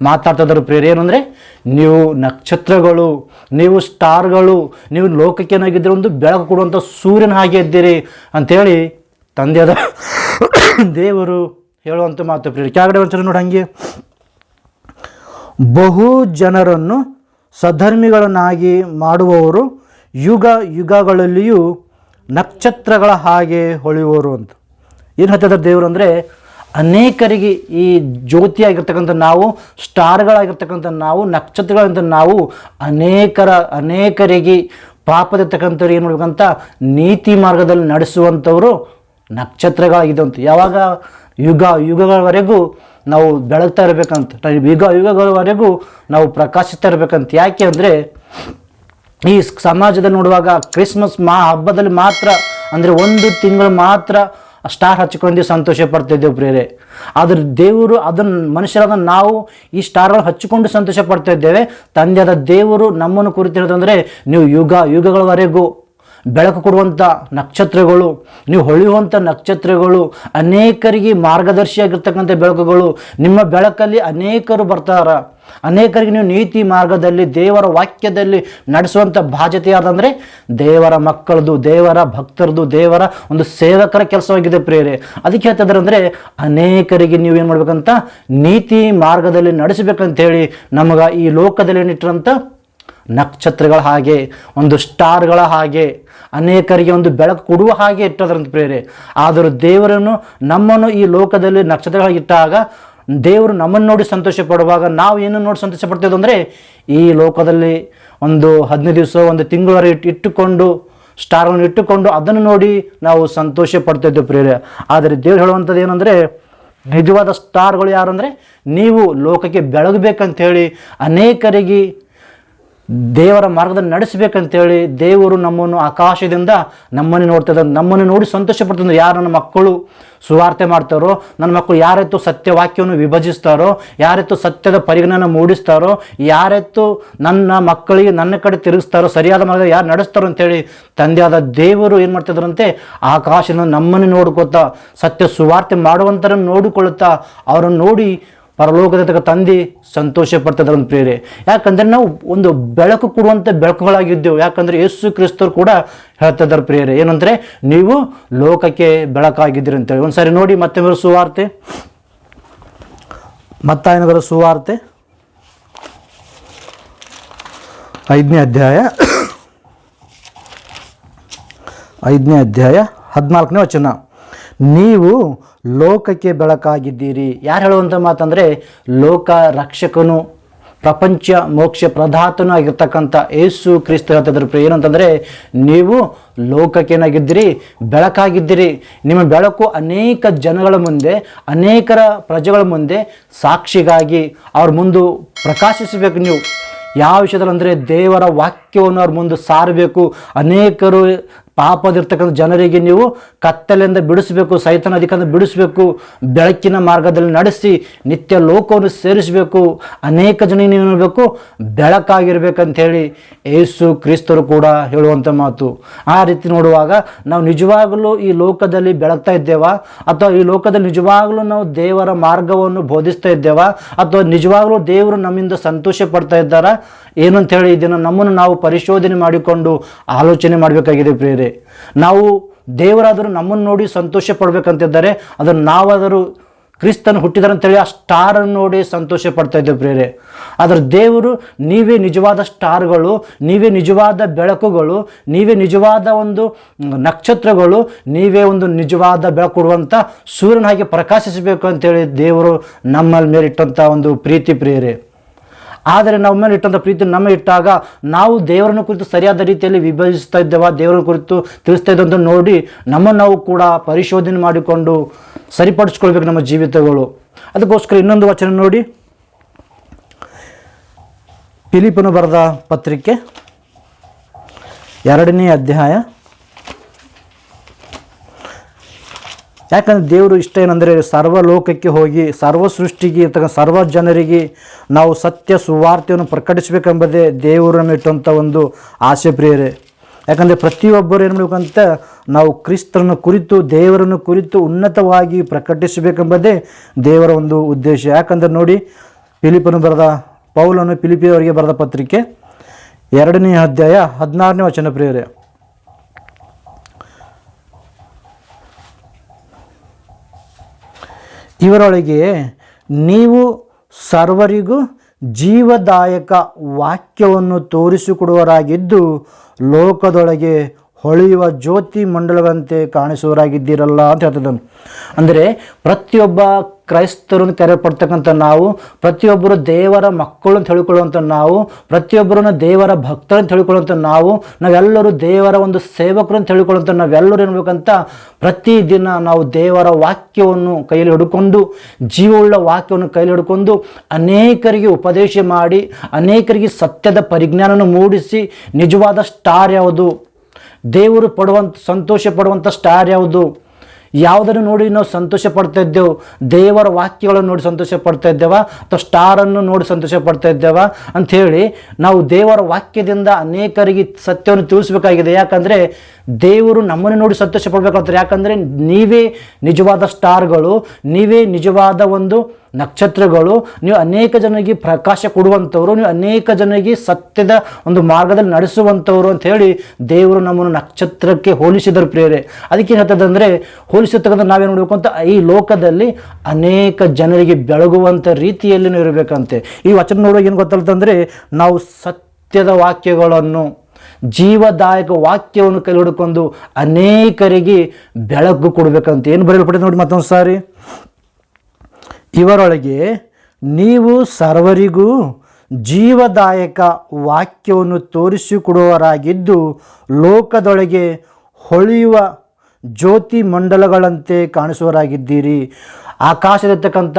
[SPEAKER 1] ಮಾತಾಡ್ತಿದ್ದಾರೆ ಪ್ರಿಯರೇ. ಏನು ಅಂದರೆ, ನೀವು ನಕ್ಷತ್ರಗಳು, ನೀವು ಸ್ಟಾರ್ಗಳು, ನೀವು ಲೋಕಕ್ಕೆ ಏನಾಗಿದ್ದರೆ ಒಂದು ಬೆಳಕು ಕೊಡುವಂಥ ಸೂರ್ಯನ ಹಾಗೆ ಇದ್ದೀರಿ ಅಂಥೇಳಿ ತಂದೆಯಾದ ದೇವರು ಹೇಳುವಂಥ ಮಾತು ಪ್ರಿಯರೇ. ಕೆಳಗಡೆ ಒಂದ್ಸಲ ನೋಡಿ, ಹಂಗೆ ಬಹು ಜನರನ್ನು ಸಧರ್ಮಿಗಳನ್ನಾಗಿ ಮಾಡುವವರು ಯುಗ ಯುಗಗಳಲ್ಲಿಯೂ ನಕ್ಷತ್ರಗಳ ಹಾಗೆ ಹೊಳೆಯುವರು ಅಂತ. ಏನು ಹೇಳ್ತಿದ್ದಾರೆ ದೇವರು ಅಂದರೆ, ಅನೇಕರಿಗೆ ಈ ಜ್ಯೋತಿಯಾಗಿರ್ತಕ್ಕಂಥ ನಾವು, ಸ್ಟಾರ್ಗಳಾಗಿರ್ತಕ್ಕಂಥ ನಾವು, ನಕ್ಷತ್ರಗಳಂತ ನಾವು ಅನೇಕರಿಗೆ ಪಾಪದಿರ್ತಕ್ಕಂಥವ್ರು ಏನು ಮಾಡ್ಬೇಕಂತ ನೀತಿ ಮಾರ್ಗದಲ್ಲಿ ನಡೆಸುವಂಥವರು ನಕ್ಷತ್ರಗಳಾಗಿದ್ದಂತ. ಯಾವಾಗ? ಯುಗಗಳವರೆಗೂ ನಾವು ಬೆಳಗ್ತಾ ಇರಬೇಕಂತ, ಯುಗಗಳವರೆಗೂ ನಾವು ಪ್ರಕಾಶಿಸ್ತಾ ಇರಬೇಕಂತ. ಯಾಕೆ ಅಂದರೆ, ಈ ಸಮಾಜದಲ್ಲಿ ನೋಡುವಾಗ ಕ್ರಿಸ್ಮಸ್ ಹಬ್ಬದಲ್ಲಿ ಮಾತ್ರ, ಅಂದರೆ ಒಂದು ತಿಂಗಳು ಮಾತ್ರ ಸ್ಟಾರ್ ಹಚ್ಕೊಂಡು ಸಂತೋಷ ಪಡ್ತಿದ್ದೇವೆ ಪ್ರಿಯರೇ. ಆದರೆ ದೇವರು ಮನುಷ್ಯರಾದ ನಾವು ಈ ಸ್ಟಾರ್ಗಳು ಹಚ್ಚಿಕೊಂಡು ಸಂತೋಷ ಪಡ್ತಾ ಇದ್ದೇವೆ. ತಂದೆಯಾದ ದೇವರು ನಮ್ಮನ್ನು ಕುರಿತು ಹೇಳೋದಂದರೆ, ನೀವು ಯುಗಗಳವರೆಗೂ ಬೆಳಕು ಕೊಡುವಂಥ ನಕ್ಷತ್ರಗಳು, ನೀವು ಹೊಳೆಯುವಂಥ ನಕ್ಷತ್ರಗಳು, ಅನೇಕರಿಗೆ ಮಾರ್ಗದರ್ಶಿಯಾಗಿರ್ತಕ್ಕಂಥ ಬೆಳಕುಗಳು. ನಿಮ್ಮ ಬೆಳಕಲ್ಲಿ ಅನೇಕರು ಬರ್ತಾರೆ. ಅನೇಕರಿಗೆ ನೀವು ನೀತಿ ಮಾರ್ಗದಲ್ಲಿ, ದೇವರ ವಾಕ್ಯದಲ್ಲಿ ನಡೆಸುವಂಥ ಬಾಧ್ಯತೆ ಯಾದಂದರೆ ದೇವರ ಮಕ್ಕಳದು, ದೇವರ ಭಕ್ತರದು, ದೇವರ ಒಂದು ಸೇವಕರ ಕೆಲಸವಾಗಿದೆ ಪ್ರಿಯರೇ. ಅದಕ್ಕೆ ಹೇಳ್ತಿದ್ದಾರೆ ಅಂದರೆ, ಅನೇಕರಿಗೆ ನೀವು ಏನು ಮಾಡ್ಬೇಕಂತ, ನೀತಿ ಮಾರ್ಗದಲ್ಲಿ ನಡೆಸಬೇಕಂತೇಳಿ ನಮಗೆ ಈ ಲೋಕದಲ್ಲಿ ಏನಿಟ್ಟಿರಂಥ ನಕ್ಷತ್ರಗಳ ಹಾಗೆ, ಒಂದು ಸ್ಟಾರ್ಗಳ ಹಾಗೆ, ಅನೇಕರಿಗೆ ಒಂದು ಬೆಳಕು ಕೊಡುವ ಹಾಗೆ ಇಟ್ಟದ್ರಂತ ಪ್ರಿಯರೇ. ಆದರೂ ದೇವರನ್ನು ನಮ್ಮನ್ನು ಈ ಲೋಕದಲ್ಲಿ ನಕ್ಷತ್ರಗಳಾಗಿಟ್ಟಾಗ ದೇವರು ನಮ್ಮನ್ನು ನೋಡಿ ಸಂತೋಷ ಪಡುವಾಗ ನಾವು ಏನನ್ನು ನೋಡಿ ಸಂತೋಷ ಪಡ್ತಿದ್ವು ಅಂದರೆ, ಈ ಲೋಕದಲ್ಲಿ ಒಂದು 15 ದಿವಸ, ಒಂದು ತಿಂಗಳವರೆಗೆ ಇಟ್ಟುಕೊಂಡು, ಸ್ಟಾರ್ಗಳನ್ನು ಇಟ್ಟುಕೊಂಡು ಅದನ್ನು ನೋಡಿ ನಾವು ಸಂತೋಷ ಪಡ್ತಿದ್ದೆವು ಪ್ರಿಯರೇ. ಆದರೆ ದೇವರು ಹೇಳುವಂಥದ್ದು ಏನಂದರೆ, ನಿಜವಾದ ಸ್ಟಾರ್ಗಳು ಯಾರು ಅಂದರೆ, ನೀವು ಲೋಕಕ್ಕೆ ಬೆಳಗಬೇಕಂತೇಳಿ, ಅನೇಕರಿಗೆ ದೇವರ ಮಾರ್ಗದಲ್ಲಿ ನಡೆಸಬೇಕಂತೇಳಿ ದೇವರು ನಮ್ಮನ್ನು ಆಕಾಶದಿಂದ ನಮ್ಮನ್ನು ನೋಡ್ತಿದ್ದಾರೆ. ನಮ್ಮನ್ನು ನೋಡಿ ಸಂತೋಷ ಪಡ್ತಿದ್ದಾರೆ. ಯಾರು ನನ್ನ ಮಕ್ಕಳು ಸುವಾರ್ತೆ ಮಾಡ್ತಾರೋ, ನನ್ನ ಮಕ್ಕಳು ಯಾರೆತ್ತು ಸತ್ಯವಾಕ್ಯವನ್ನು ವಿಭಜಿಸ್ತಾರೋ, ಯಾರೆತ್ತು ಸತ್ಯದ ಪರಿಗಣನೆ ಮೂಡಿಸ್ತಾರೋ, ಯಾರೆತ್ತು ನನ್ನ ಮಕ್ಕಳಿಗೆ ನನ್ನ ಕಡೆ ತಿರುಗಿಸ್ತಾರೋ, ಸರಿಯಾದ ಮಾರ್ಗ ಯಾರು ನಡೆಸ್ತಾರೋ ಅಂತೇಳಿ ತಂದೆಯಾದ ದೇವರು ಏನು ಮಾಡ್ತಿದ್ರಂತೆ, ಆಕಾಶದಿಂದ ನಮ್ಮನ್ನು ನೋಡ್ಕೋತಾ, ಸತ್ಯ ಸುವಾರ್ತೆ ಮಾಡುವಂಥರನ್ನು ನೋಡಿಕೊಳ್ಳುತ್ತಾ, ಅವರನ್ನು ನೋಡಿ ಪರಲೋಕದ ತಂದೆ ಸಂತೋಷ ಪಡ್ತಿದ್ದಾರೆ ಅಂತ ಪ್ರಿಯರೇ. ಯಾಕಂದರೆ ನಾವು ಒಂದು ಬೆಳಕು ಕೊಡುವಂಥ ಬೆಳಕುಗಳಾಗಿದ್ದೆವು. ಯಾಕಂದರೆ ಯೇಸು ಕ್ರಿಸ್ತರು ಕೂಡ ಹೇಳ್ತಿದ್ದಾರೆ ಪ್ರಿಯರೇ, ಏನಂದರೆ ನೀವು ಲೋಕಕ್ಕೆ ಬೆಳಕಾಗಿದ್ದೀರಿ ಅಂತೇಳಿ. ಒಂದು ಸಾರಿ ನೋಡಿ ಮತ್ತೆ ಸುವಾರ್ತೆ, ಮತ್ತಾಯನಗರ ಸುವಾರ್ತೆ 5ನೇ ಅಧ್ಯಾಯ 14ನೇ ವಚನ. ನೀವು ಲೋಕಕ್ಕೆ ಬೆಳಕಾಗಿದ್ದೀರಿ. ಯಾರು ಹೇಳುವಂಥ ಮಾತಂದರೆ, ಲೋಕ ರಕ್ಷಕನು, ಪ್ರಪಂಚ ಮೋಕ್ಷ ಪ್ರದಾತನೂ ಆಗಿರ್ತಕ್ಕಂಥ ಯೇಸು ಕ್ರಿಸ್ತ ಹೇಳ್ತಿದ್ರು ಪ್ರಿಯ. ಏನಂತಂದರೆ, ನೀವು ಲೋಕಕ್ಕೇನಾಗಿದ್ದೀರಿ, ಬೆಳಕಾಗಿದ್ದೀರಿ. ನಿಮ್ಮ ಬೆಳಕು ಅನೇಕ ಜನಗಳ ಮುಂದೆ, ಅನೇಕರ ಪ್ರಜೆಗಳ ಮುಂದೆ ಸಾಕ್ಷಿಗಾಗಿ ಅವ್ರ ಮುಂದೆ ಪ್ರಕಾಶಿಸಬೇಕು. ನೀವು ಯಾವ ವಿಷಯದಲ್ಲಿ ಅಂದರೆ, ದೇವರ ವಾಕ್ಯವನ್ನು ಅವ್ರ ಮುಂದೆ ಸಾರಬೇಕು. ಅನೇಕರು ಪಾಪದಿರ್ತಕ್ಕಂಥ ಜನರಿಗೆ ನೀವು ಕತ್ತಲೆಯಿಂದ ಬಿಡಿಸಬೇಕು, ಸೈತಾನ ಅಧಿಕಾರದಿಂದ ಬಿಡಿಸಬೇಕು, ಬೆಳಕಿನ ಮಾರ್ಗದಲ್ಲಿ ನಡೆಸಿ ನಿತ್ಯ ಲೋಕವನ್ನು ಸೇರಿಸಬೇಕು. ಅನೇಕ ಜನ ನೀವು ಹೇಳಬೇಕು, ಬೆಳಕಾಗಿರ್ಬೇಕಂಥೇಳಿ ಯೇಸು ಕ್ರಿಸ್ತರು ಕೂಡ ಹೇಳುವಂಥ ಮಾತು. ಆ ರೀತಿ ನೋಡುವಾಗ ನಾವು ನಿಜವಾಗಲೂ ಈ ಲೋಕದಲ್ಲಿ ಬೆಳಗ್ತಾ ಇದ್ದೇವಾ, ಅಥವಾ ಈ ಲೋಕದಲ್ಲಿ ನಿಜವಾಗಲೂ ನಾವು ದೇವರ ಮಾರ್ಗವನ್ನು ಬೋಧಿಸ್ತಾ ಇದ್ದೇವಾ, ಅಥವಾ ನಿಜವಾಗಲೂ ದೇವರು ನಮ್ಮಿಂದ ಸಂತೋಷ ಪಡ್ತಾ ಇದ್ದಾರಾ ಏನಂತೇಳಿ ಇದನ್ನು ನಮ್ಮನ್ನು ನಾವು ಪರಿಶೋಧನೆ ಮಾಡಿಕೊಂಡು ಆಲೋಚನೆ ಮಾಡಬೇಕಾಗಿದೆ ಪ್ರಿಯರೇ. ನಾವು ದೇವರಾದರೂ ನಮ್ಮನ್ನು ನೋಡಿ ಸಂತೋಷ ಪಡಬೇಕಂತಿದ್ದಾರೆ, ಅದನ್ನು ನಾವಾದರೂ ಕ್ರಿಸ್ತನು ಹುಟ್ಟಿದಾರೆ ಅಂತೇಳಿ ಆ ಸ್ಟಾರನ್ನು ನೋಡಿ ಸಂತೋಷ ಪಡ್ತಾ ಇದ್ದೇವೆ ಪ್ರಿಯರೇ. ಆದರೆ ದೇವರು, ನೀವೇ ನಿಜವಾದ ಸ್ಟಾರ್ಗಳು, ನೀವೇ ನಿಜವಾದ ಬೆಳಕುಗಳು, ನೀವೇ ನಿಜವಾದ ಒಂದು ನಕ್ಷತ್ರಗಳು, ನೀವೇ ಒಂದು ನಿಜವಾದ ಬೆಳಕು ಕೊಡುವಂಥ ಸೂರ್ಯನ ಹಾಗೆ ಪ್ರಕಾಶಿಸಬೇಕು ಅಂತೇಳಿ ದೇವರು ನಮ್ಮಲ್ಲಿ ಮೇಲಿಟ್ಟಂಥ ಒಂದು ಪ್ರೀತಿ ಪ್ರಿಯರೇ. ಆದರೆ ನಮ್ಮ ಮೇಲೆ ಇಟ್ಟಂಥ ಪ್ರೀತಿ ನಮ್ಮ ಇಟ್ಟಾಗ ನಾವು ದೇವರನ್ನು ಕುರಿತು ಸರಿಯಾದ ರೀತಿಯಲ್ಲಿ ವಿಭಜಿಸ್ತಾ ಇದ್ದೇವೆ, ದೇವರನ್ನ ಕುರಿತು ತಿಳಿಸ್ತಾ ಇದ್ದೇವೆ ಅಂತ ನೋಡಿ ನಮ್ಮನ್ನು ನಾವು ಕೂಡ ಪರಿಶೋಧನೆ ಮಾಡಿಕೊಂಡು ಸರಿಪಡಿಸ್ಕೊಳ್ಬೇಕು ನಮ್ಮ ಜೀವಿತಗಳು. ಅದಕ್ಕೋಸ್ಕರ ಇನ್ನೊಂದು ವಚನ ನೋಡಿ, ಫಿಲಿಪ್ಪನು ಬರೆದ ಪತ್ರಿಕೆ 2ನೇ ಅಧ್ಯಾಯ. ಯಾಕಂದರೆ ದೇವರು ಇಷ್ಟ ಏನಂದರೆ ಸರ್ವ ಲೋಕಕ್ಕೆ ಹೋಗಿ ಸರ್ವ ಸೃಷ್ಟಿಗೆ ಇರ್ತಕ್ಕಂಥ ಸರ್ವ ಜನರಿಗೆ ನಾವು ಸತ್ಯ ಸುವಾರ್ತೆಯನ್ನು ಪ್ರಕಟಿಸಬೇಕೆಂಬುದೇ ದೇವರು ನಮಗೆ ಇಟ್ಟಂಥ ಒಂದು ಆಸೆ ಪ್ರಿಯರೇ. ಯಾಕಂದರೆ ಪ್ರತಿಯೊಬ್ಬರು ಏನು ಮಾಡಬೇಕಂತ ನಾವು ಕ್ರಿಸ್ತರನ್ನು ಕುರಿತು ದೇವರನ್ನು ಕುರಿತು ಉನ್ನತವಾಗಿ ಪ್ರಕಟಿಸಬೇಕೆಂಬುದೇ ದೇವರ ಒಂದು ಉದ್ದೇಶ. ಯಾಕಂದರೆ ನೋಡಿ, ಪೌಲನು ಫಿಲಿಪ್ಪಿಯವರಿಗೆ ಬರೆದ ಪತ್ರಿಕೆ 2ನೇ ಅಧ್ಯಾಯ 16ನೇ ವಚನ ಪ್ರಿಯರೇ. ಇವರೊಳಗೆ ನೀವು ಸರ್ವರಿಗೂ ಜೀವದಾಯಕ ವಾಕ್ಯವನ್ನು ತೋರಿಸಿಕೊಡುವರಾಗಿದ್ದು ಲೋಕದೊಳಗೆ ಹೊಳೆಯುವ ಜ್ಯೋತಿ ಮಂಡಲವಂತೆ ಕಾಣಿಸುವರಾಗಿದ್ದೀರಲ್ಲ ಅಂತ ಹೇಳ್ತಿದ್ದಾನೆ. ಅಂದರೆ ಪ್ರತಿಯೊಬ್ಬ ಕ್ರೈಸ್ತರನ್ನು ಕರೆಯಲ್ಪಡ್ತಕ್ಕಂಥ ನಾವು, ಪ್ರತಿಯೊಬ್ಬರು ದೇವರ ಮಕ್ಕಳು ಅಂತ ಹೇಳಿಕೊಳ್ಳುವಂಥ ನಾವು, ಪ್ರತಿಯೊಬ್ಬರನ್ನು ದೇವರ ಭಕ್ತರು ಅಂತ ಹೇಳಿಕೊಳ್ಳುವಂಥ ನಾವೆಲ್ಲರೂ ದೇವರ ಒಂದು ಸೇವಕರು ಅಂತ ಹೇಳಿಕೊಳ್ಳುವಂಥ ನಾವೆಲ್ಲರೂ ಏನ್ಬೇಕಂತ ಪ್ರತಿದಿನ ನಾವು ದೇವರ ವಾಕ್ಯವನ್ನು ಕೈಯಲ್ಲಿ ಹಿಡ್ಕೊಂಡು, ಜೀವವುಳ್ಳ ವಾಕ್ಯವನ್ನು ಕೈಯಲ್ಲಿ ಹಿಡ್ಕೊಂಡು ಅನೇಕರಿಗೆ ಉಪದೇಶ ಮಾಡಿ, ಅನೇಕರಿಗೆ ಸತ್ಯದ ಪರಿಜ್ಞಾನವನ್ನು ಮೂಡಿಸಿ, ನಿಜವಾದ ಸ್ಟಾರ್ ಯಾವುದು, ದೇವರು ಸಂತೋಷ ಪಡುವಂಥ ಸ್ಟಾರ್ ಯಾವುದು, ಯಾವುದನ್ನು ನೋಡಿ ನಾವು ಸಂತೋಷ ಪಡ್ತಾ ಇದ್ದೇವೆ, ದೇವರ ವಾಕ್ಯಗಳನ್ನು ನೋಡಿ ಸಂತೋಷ ಪಡ್ತಾ ಇದ್ದೇವಾ ಅಥವಾ ಸ್ಟಾರನ್ನು ನೋಡಿ ಸಂತೋಷ ಪಡ್ತಾ ಇದ್ದೇವಾ ಅಂಥೇಳಿ ನಾವು ದೇವರ ವಾಕ್ಯದಿಂದ ಅನೇಕರಿಗೆ ಸತ್ಯವನ್ನು ತಿಳಿಸ್ಬೇಕಾಗಿದೆ. ಯಾಕಂದರೆ ದೇವರು ನಮ್ಮನ್ನು ನೋಡಿ ಸಂತೋಷ ಪಡಬೇಕಾಗ್ತದೆ. ಯಾಕಂದರೆ ನೀವೇ ನಿಜವಾದ ಸ್ಟಾರ್ಗಳು, ನೀವೇ ನಿಜವಾದ ಒಂದು ನಕ್ಷತ್ರಗಳು, ನೀವು ಅನೇಕ ಜನರಿಗೆ ಪ್ರಕಾಶ ಕೊಡುವಂಥವ್ರು, ನೀವು ಅನೇಕ ಜನರಿಗೆ ಸತ್ಯದ ಒಂದು ಮಾರ್ಗದಲ್ಲಿ ನಡೆಸುವಂಥವ್ರು ಅಂತ ಹೇಳಿ ದೇವರು ನಮ್ಮನ್ನು ನಕ್ಷತ್ರಕ್ಕೆ ಹೋಲಿಸಿದರು ಪ್ರಿಯರೇ. ಅದಕ್ಕೆ ಹೇಳ್ತದಂದರೆ ಹೋಲಿಸತಕ್ಕಂಥ ನಾವೇನು ಮಾಡಬೇಕು ಅಂತ, ಈ ಲೋಕದಲ್ಲಿ ಅನೇಕ ಜನರಿಗೆ ಬೆಳಗುವಂಥ ರೀತಿಯಲ್ಲಿ ನಾವು ಇರಬೇಕಂತೆ. ಈ ವಚನ ನೋಡುವಾಗ ಏನು ಗೊತ್ತಲ್ತಂದರೆ, ನಾವು ಸತ್ಯದ ವಾಕ್ಯಗಳನ್ನು, ಜೀವದಾಯಕ ವಾಕ್ಯವನ್ನು ಕೈ ಹಿಡ್ಕೊಂಡು ಅನೇಕರಿಗೆ ಬೆಳಕು ಕೊಡಬೇಕಂತ. ಏನು ಬರೆಯಲ್ಪಟ್ಟಿದೆ ನೋಡಿ ಮತ್ತೊಂದು ಸಾರಿ, ಇವರೊಳಗೆ ನೀವು ಸರ್ವರಿಗೂ ಜೀವದಾಯಕ ವಾಕ್ಯವನ್ನು ತೋರಿಸಿಕೊಡುವರಾಗಿದ್ದು ಲೋಕದೊಳಗೆ ಹೊಳೆಯುವ ಜ್ಯೋತಿ ಮಂಡಲಗಳಂತೆ ಕಾಣಿಸುವರಾಗಿದ್ದೀರಿ. ಆಕಾಶದಲ್ಲಿರ್ತಕ್ಕಂಥ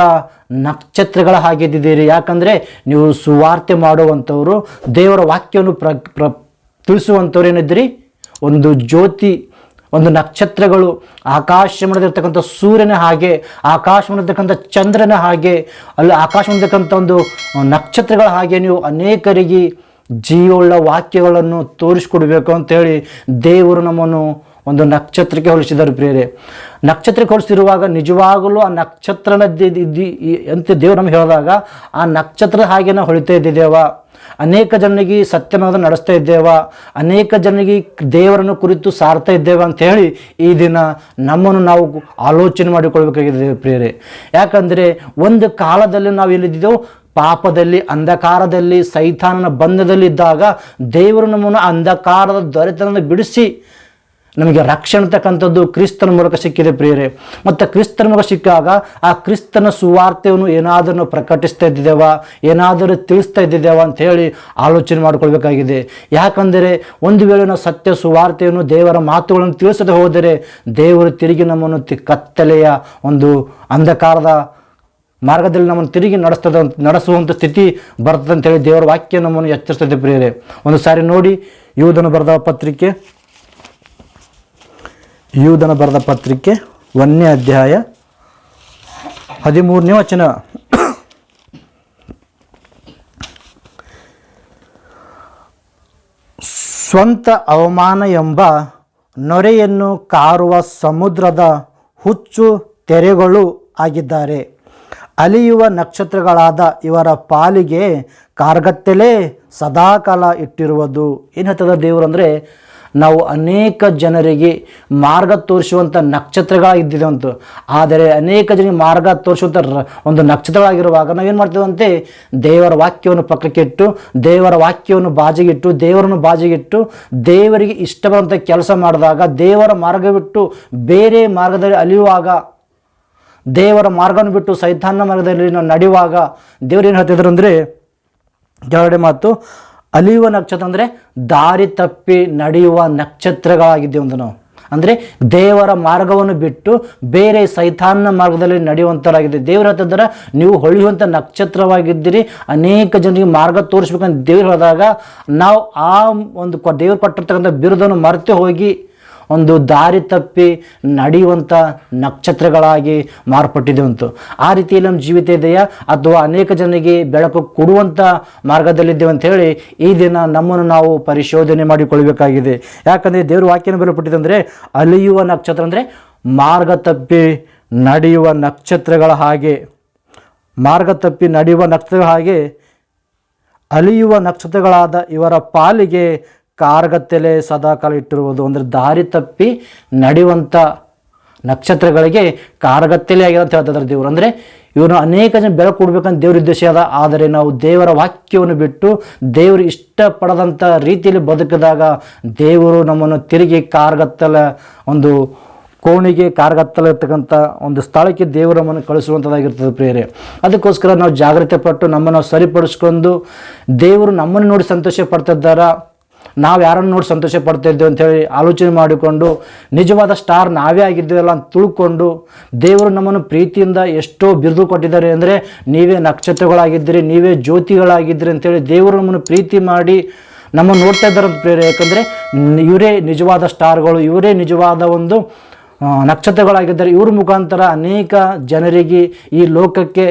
[SPEAKER 1] ನಕ್ಷತ್ರಗಳ ಹಾಗೆದ್ದಿದ್ದೀರಿ. ಯಾಕಂದರೆ ನೀವು ಸುವಾರ್ತೆ ಮಾಡುವಂಥವರು, ದೇವರ ವಾಕ್ಯವನ್ನು ತಿಳಿಸುವಂಥವ್ರು ಏನಿದ್ದೀರಿ, ಒಂದು ಜ್ಯೋತಿ, ಒಂದು ನಕ್ಷತ್ರಗಳು, ಆಕಾಶ ಮಾಡಿರ್ತಕ್ಕಂಥ ಸೂರ್ಯನ ಹಾಗೆ, ಆಕಾಶ ಮಾಡಿರ್ತಕ್ಕಂಥ ಚಂದ್ರನ ಹಾಗೆ, ಅಲ್ಲಿ ಆಕಾಶ ಮಾಡಿರ್ತಕ್ಕಂಥ ಒಂದು ನಕ್ಷತ್ರಗಳ ಹಾಗೆ ನೀವು ಅನೇಕರಿಗೆ ಜೀವವುಳ್ಳ ವಾಕ್ಯಗಳನ್ನು ತೋರಿಸ್ಕೊಡ್ಬೇಕು ಅಂತೇಳಿ ದೇವರು ನಮ್ಮನ್ನು ಒಂದು ನಕ್ಷತ್ರಕ್ಕೆ ಹೋಲಿಸಿದ್ದಾರೆ ಪ್ರಿಯರೇ. ನಕ್ಷತ್ರಕ್ಕೆ ಹೋಲಿಸಿರುವಾಗ ನಿಜವಾಗಲೂ ಆ ನಕ್ಷತ್ರನ ಅಂತ ದೇವರು ನಮ್ಗೆ ಹೇಳಿದಾಗ ಆ ನಕ್ಷತ್ರದ ಹಾಗೆ ನಾವು ಹೊಳಿತಾ ಇದ್ದಿದ್ದೇವ, ಅನೇಕ ಜನರಿಗೆ ಸತ್ಯಮಾರ್ಗ ನಡೆಸ್ತಾ ಇದ್ದೇವ, ಅನೇಕ ಜನರಿಗೆ ದೇವರನ್ನು ಕುರಿತು ಸಾರ್ತಾ ಇದ್ದೇವೆ ಅಂತ ಹೇಳಿ ಈ ದಿನ ನಮ್ಮನ್ನು ನಾವು ಆಲೋಚನೆ ಮಾಡಿಕೊಳ್ಬೇಕಾಗಿದೆ ಪ್ರಿಯರೇ. ಯಾಕಂದರೆ ಒಂದು ಕಾಲದಲ್ಲಿ ನಾವು ಎಲ್ಲಿದ್ದೆವು, ಪಾಪದಲ್ಲಿ, ಅಂಧಕಾರದಲ್ಲಿ, ಸೈತಾನನ ಬಂಧದಲ್ಲಿ ಇದ್ದಾಗ ದೇವರು ನಮ್ಮನ್ನು ಅಂಧಕಾರದ ದೊರೆತನದಿಂದ ಬಿಡಿಸಿ ನಮಗೆ ರಕ್ಷಣೆ ಅಂತಕ್ಕಂಥದ್ದು ಕ್ರಿಸ್ತನ ಮೂಲಕ ಸಿಕ್ಕಿದೆ ಪ್ರಿಯರೇ. ಮತ್ತು ಕ್ರಿಸ್ತನ ಮೂಲಕ ಸಿಕ್ಕಾಗ ಆ ಕ್ರಿಸ್ತನ ಸುವಾರ್ತೆಯನ್ನು ಏನಾದರೂ ಪ್ರಕಟಿಸ್ತಾ ಇದ್ದಿದ್ದೇವಾ, ಏನಾದರೂ ತಿಳಿಸ್ತಾ ಇದ್ದಿದ್ದೇವಾ ಅಂತ ಹೇಳಿ ಆಲೋಚನೆ ಮಾಡಿಕೊಳ್ಬೇಕಾಗಿದೆ. ಯಾಕಂದರೆ ಒಂದು ವೇಳೆ ನಾವು ಸತ್ಯ ಸುವಾರ್ತೆಯನ್ನು, ದೇವರ ಮಾತುಗಳನ್ನು ತಿಳಿಸದೆ ಹೋದರೆ ದೇವರು ತಿರುಗಿ ನಮ್ಮನ್ನು ಕತ್ತಲೆಯ ಒಂದು ಅಂಧಕಾರದ ಮಾರ್ಗದಲ್ಲಿ ನಮ್ಮನ್ನು ತಿರುಗಿ ನಡೆಸುವಂಥ ಸ್ಥಿತಿ ಬರ್ತದೆ ಅಂತೇಳಿ ದೇವರ ವಾಕ್ಯ ನಮ್ಮನ್ನು ಎಚ್ಚರಿಸ್ತದೆ ಪ್ರಿಯರೇ. ಒಂದು ಸಾರಿ ನೋಡಿ, ಯೂದನ ಬರೆದ ಪತ್ರಿಕೆ 1ನೇ ಅಧ್ಯಾಯ 13ನೇ ವಚನ. ಸ್ವಂತ ಅವಮಾನ ಎಂಬ ನೊರೆಯನ್ನು ಕಾರುವ ಸಮುದ್ರದ ಹುಚ್ಚು ತೆರೆಗಳು ಆಗಿದ್ದಾರೆ. ಅಲಿಯುವ ನಕ್ಷತ್ರಗಳಾದ ಇವರ ಪಾಲಿಗೆ ಕಾರ್ಗತ್ತಲೇ ಸದಾಕಾಲ ಇಟ್ಟಿರುವುದು. ಏನು ಹೇಳ್ತದ ದೇವರು ಅಂದರೆ, ನಾವು ಅನೇಕ ಜನರಿಗೆ ಮಾರ್ಗ ತೋರಿಸುವಂಥ ನಕ್ಷತ್ರಗಳಾಗಿದ್ದಿವಂತು. ಆದರೆ ಅನೇಕ ಜನರಿಗೆ ಮಾರ್ಗ ತೋರಿಸುವಂಥ ಒಂದು ನಕ್ಷತ್ರಗಳಾಗಿರುವಾಗ ನಾವೇನು ಮಾಡ್ತೀವಂತೆ, ದೇವರ ವಾಕ್ಯವನ್ನು ಪಕ್ಕಕ್ಕೆ ಇಟ್ಟು, ದೇವರ ವಾಕ್ಯವನ್ನು ಬಾಜಿಗಿಟ್ಟು, ದೇವರನ್ನು ಬಾಜಿಗಿಟ್ಟು ದೇವರಿಗೆ ಇಷ್ಟವಾದಂಥ ಕೆಲಸ ಮಾಡಿದಾಗ, ದೇವರ ಮಾರ್ಗ ಬಿಟ್ಟು ಬೇರೆ ಮಾರ್ಗದಲ್ಲಿ ಅಲಿಯುವಾಗ, ದೇವರ ಮಾರ್ಗವನ್ನು ಬಿಟ್ಟು ಸೈತಾನ ಮಾರ್ಗದಲ್ಲಿ ನಾವು ನಡೆಯುವಾಗ ದೇವರು ಏನು ಹೇಳ್ತಿದ್ರು ಅಂದರೆ, ಕೆಳಗಡೆ ಮಾತು, ಅಲಿಯುವ ನಕ್ಷತ್ರ ಅಂದರೆ ದಾರಿ ತಪ್ಪಿ ನಡೆಯುವ ನಕ್ಷತ್ರಗಳಾಗಿದ್ದೇವೆ ಒಂದು ನಾವು. ಅಂದರೆ ದೇವರ ಮಾರ್ಗವನ್ನು ಬಿಟ್ಟು ಬೇರೆ ಸೈತಾನ್ನ ಮಾರ್ಗದಲ್ಲಿ ನಡೆಯುವಂಥರಾಗಿದೆ. ದೇವರ ಹತ್ತಿರ ನೀವು ಹೊಳೆಯುವಂಥ ನಕ್ಷತ್ರವಾಗಿದ್ದೀರಿ, ಅನೇಕ ಜನರಿಗೆ ಮಾರ್ಗ ತೋರಿಸ್ಬೇಕಂತ ದೇವರು ಹೇಳಿದಾಗ ನಾವು ಆ ಒಂದು ದೇವರು ಕೊಟ್ಟಿರ್ತಕ್ಕಂಥ ಬಿರುದನ್ನು ಮರೆತು ಹೋಗಿ ಒಂದು ದಾರಿ ತಪ್ಪಿ ನಡೆಯುವಂಥ ನಕ್ಷತ್ರಗಳಾಗಿ ಮಾರ್ಪಟ್ಟಿದ್ದೇವಂತು. ಆ ರೀತಿಯಲ್ಲಿ ನಮ್ಮ ಜೀವಿತ ಇದೆಯಾ ಅಥವಾ ಅನೇಕ ಜನರಿಗೆ ಬೆಳಕು ಕೊಡುವಂಥ ಮಾರ್ಗದಲ್ಲಿದ್ದೇವೆ ಅಂತ ಹೇಳಿ ಈ ದಿನ ನಮ್ಮನ್ನು ನಾವು ಪರಿಶೋಧನೆ ಮಾಡಿಕೊಳ್ಳಬೇಕಾಗಿದೆ. ಯಾಕಂದರೆ ದೇವ್ರ ವಾಕ್ಯನ ಬರೆಯಲ್ಪಟ್ಟಿದೆ ಅಂದರೆ ಅಲಿಯುವ ನಕ್ಷತ್ರ ಅಂದರೆ ಮಾರ್ಗ ತಪ್ಪಿ ನಡೆಯುವ ನಕ್ಷತ್ರಗಳ ಹಾಗೆ, ಮಾರ್ಗ ತಪ್ಪಿ ನಡೆಯುವ ನಕ್ಷತ್ರಗಳ ಹಾಗೆ ಅಲಿಯುವ ನಕ್ಷತ್ರಗಳಾದ ಇವರ ಪಾಲಿಗೆ ಕಾರ್ಗತ್ತಲೆ ಸದಾಕಾಲ ಇಟ್ಟಿರುವುದು. ಅಂದರೆ ದಾರಿ ತಪ್ಪಿ ನಡೆಯುವಂಥ ನಕ್ಷತ್ರಗಳಿಗೆ ಕಾರ್ಗತ್ತಲೆ ಆಗಿರೋಂತ ಹೇಳ್ತಿದ್ದಾರೆ ದೇವರು. ಅಂದರೆ ಇವನು ಅನೇಕ ಜನ ಬೆಳಕು ಕೊಡ್ಬೇಕಂತ ದೇವ್ರ ಉದ್ದೇಶ ಅದ. ಆದರೆ ನಾವು ದೇವರ ವಾಕ್ಯವನ್ನು ಬಿಟ್ಟು ದೇವರು ಇಷ್ಟಪಡದಂಥ ರೀತಿಯಲ್ಲಿ ಬದುಕಿದಾಗ ದೇವರು ನಮ್ಮನ್ನು ತಿರುಗಿ ಕಾರ್ಗತ್ತಲ ಒಂದು ಕೋಣಿಗೆ ಕಾರ್ಗತ್ತಲ ಇರ್ತಕ್ಕಂಥ ಒಂದು ಸ್ಥಳಕ್ಕೆ ದೇವರು ನಮ್ಮನ್ನು ಕಳಿಸುವಂಥದ್ದಾಗಿರ್ತದೆ ಪ್ರಿಯರೇ. ಅದಕ್ಕೋಸ್ಕರ ನಾವು ಜಾಗ್ರತೆ ಪಟ್ಟು ನಮ್ಮನ್ನು ಸರಿಪಡಿಸ್ಕೊಂಡು ದೇವರು ನಮ್ಮನ್ನು ನೋಡಿ ಸಂತೋಷ ಪಡ್ತಿದ್ದಾರಾ, ನಾವು ಯಾರನ್ನು ನೋಡಿ ಸಂತೋಷ ಪಡ್ತಾ ಇದ್ದೇವೆ ಅಂಥೇಳಿ ಆಲೋಚನೆ ಮಾಡಿಕೊಂಡು ನಿಜವಾದ ಸ್ಟಾರ್ ನಾವೇ ಆಗಿದ್ದೇವಲ್ಲ ಅಂತ ತಿಳ್ಕೊಂಡು ದೇವರು ನಮ್ಮನ್ನು ಪ್ರೀತಿಯಿಂದ ಎಷ್ಟೋ ಬಿರುದು ಕೊಟ್ಟಿದ್ದಾರೆ. ಅಂದರೆ ನೀವೇ ನಕ್ಷತ್ರಗಳಾಗಿದ್ದೀರಿ, ನೀವೇ ಜ್ಯೋತಿಗಳಾಗಿದ್ದೀರಿ ಅಂಥೇಳಿ ದೇವರು ನಮ್ಮನ್ನು ಪ್ರೀತಿ ಮಾಡಿ ನಮ್ಮನ್ನು ನೋಡ್ತಾ ಇದ್ದಾರೆ ಅಂತ ಪ್ರೇರೆ. ಯಾಕಂದರೆ ಇವರೇ ನಿಜವಾದ ಸ್ಟಾರ್ಗಳು, ಇವರೇ ನಿಜವಾದ ಒಂದು ನಕ್ಷತ್ರಗಳಾಗಿದ್ದಾರೆ. ಇವ್ರ ಮುಖಾಂತರ ಅನೇಕ ಜನರಿಗೆ ಈ ಲೋಕಕ್ಕೆ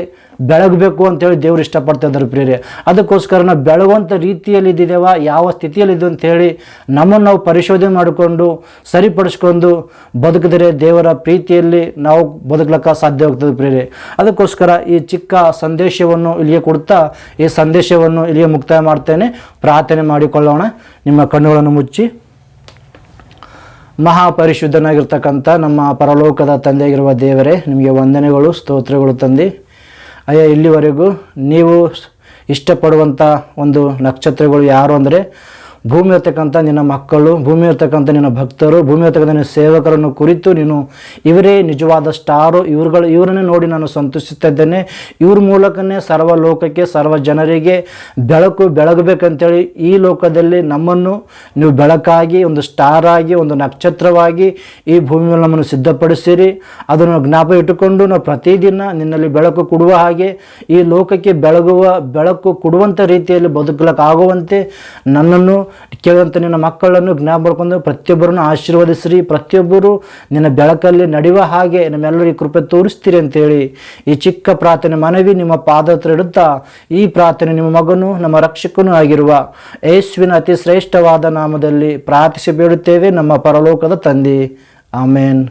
[SPEAKER 1] ಬೆಳಗಬೇಕು ಅಂತೇಳಿ ದೇವರು ಇಷ್ಟಪಡ್ತಾ ಇದ್ದಾರೆ ಪ್ರಿಯರೇ. ಅದಕ್ಕೋಸ್ಕರ ನಾವು ಬೆಳಗುವಂಥ ರೀತಿಯಲ್ಲಿ ಇದ್ದಿದ್ದೇವ, ಯಾವ ಸ್ಥಿತಿಯಲ್ಲಿದ್ದು ಅಂಥೇಳಿ ನಮ್ಮನ್ನು ನಾವು ಪರಿಶೋಧನೆ ಮಾಡಿಕೊಂಡು ಸರಿಪಡಿಸ್ಕೊಂಡು ಬದುಕಿದರೆ ದೇವರ ಪ್ರೀತಿಯಲ್ಲಿ ನಾವು ಬದುಕಲಿಕ್ಕೆ ಸಾಧ್ಯವಾಗ್ತದೆ ಪ್ರಿಯರೇ. ಅದಕ್ಕೋಸ್ಕರ ಈ ಚಿಕ್ಕ ಸಂದೇಶವನ್ನು ಇಲ್ಲಿಗೆ ಕೊಡ್ತಾ ಈ ಸಂದೇಶವನ್ನು ಇಲ್ಲಿಗೆ ಮುಕ್ತಾಯ ಮಾಡ್ತೇನೆ. ಪ್ರಾರ್ಥನೆ ಮಾಡಿಕೊಳ್ಳೋಣ. ನಿಮ್ಮ ಕಣ್ಣುಗಳನ್ನು ಮುಚ್ಚಿ. ಮಹಾಪರಿಶುದ್ಧನಾಗಿರ್ತಕ್ಕಂಥ ನಮ್ಮ ಪರಲೋಕದ ತಂದೆಯಾಗಿರುವ ದೇವರೇ, ನಿಮಗೆ ವಂದನೆಗಳು, ಸ್ತೋತ್ರಗಳು ತಂದೆ. ಅಯ್ಯ, ಇಲ್ಲಿವರೆಗೂ ನೀವು ಇಷ್ಟಪಡುವಂಥ ಒಂದು ನಕ್ಷತ್ರಗಳು ಯಾರು ಅಂದರೆ ಭೂಮಿ ಇರ್ತಕ್ಕಂಥ ನಿನ್ನ ಮಕ್ಕಳು, ಭೂಮಿ ಇರ್ತಕ್ಕಂಥ ನಿನ್ನ ಭಕ್ತರು, ಭೂಮಿ ಇರ್ತಕ್ಕಂಥ ನಿನ್ನ ಸೇವಕರನ್ನು ಕುರಿತು ನೀನು ಇವರೇ ನಿಜವಾದ ಸ್ಟಾರು, ಇವರನ್ನೇ ನೋಡಿ ನಾನು ಸಂತೋಷಿಸ್ತಾ ಇದ್ದೇನೆ. ಇವ್ರ ಮೂಲಕನೇ ಸರ್ವ ಲೋಕಕ್ಕೆ ಸರ್ವ ಜನರಿಗೆ ಬೆಳಗಬೇಕಂತೇಳಿ ಈ ಲೋಕದಲ್ಲಿ ನಮ್ಮನ್ನು ನೀವು ಬೆಳಕಾಗಿ ಒಂದು ಸ್ಟಾರ್ ಆಗಿ ಒಂದು ನಕ್ಷತ್ರವಾಗಿ ಈ ಭೂಮಿ ಮೇಲೆ ನಮ್ಮನ್ನು ಸಿದ್ಧಪಡಿಸಿರಿ. ಅದನ್ನು ಜ್ಞಾಪಕ ಇಟ್ಟುಕೊಂಡು ನಾವು ಪ್ರತಿದಿನ ನಿನ್ನಲ್ಲಿ ಬೆಳಕು ಕೊಡುವ ಹಾಗೆ ಈ ಲೋಕಕ್ಕೆ ಬೆಳಕು ಕೊಡುವಂಥ ರೀತಿಯಲ್ಲಿ ಬದುಕಲಿಕ್ಕಾಗುವಂತೆ ನನ್ನನ್ನು ಕೇಳಿದಂಥ ನಿನ್ನ ಮಕ್ಕಳನ್ನು ಜ್ಞಾಪ ಮಾಡ್ಕೊಂಡು ಪ್ರತಿಯೊಬ್ಬರನ್ನು ಆಶೀರ್ವದಿಸ್ರಿ. ಪ್ರತಿಯೊಬ್ಬರು ನಿನ್ನ ಬೆಳಕಲ್ಲಿ ನಡೆಯುವ ಹಾಗೆ ನಮ್ಮೆಲ್ಲರಿಗೆ ಕೃಪೆ ತೋರಿಸ್ತೀರಿ ಅಂತೇಳಿ ಈ ಚಿಕ್ಕ ಪ್ರಾರ್ಥನೆ ಮನವಿ ನಿಮ್ಮ ಪಾದ ಹತ್ರ ಇಡುತ್ತಾ ಈ ಪ್ರಾರ್ಥನೆ ನಿಮ್ಮ ಮಗನು ನಮ್ಮ ರಕ್ಷಕನೂ ಆಗಿರುವ ಯೇಸುವಿನ ಅತಿ ಶ್ರೇಷ್ಠವಾದ ನಾಮದಲ್ಲಿ ಪ್ರಾರ್ಥಿಸಿ ಬೇಡುತ್ತೇವೆ ನಮ್ಮ ಪರಲೋಕದ ತಂದೆ. ಆಮೇನ್.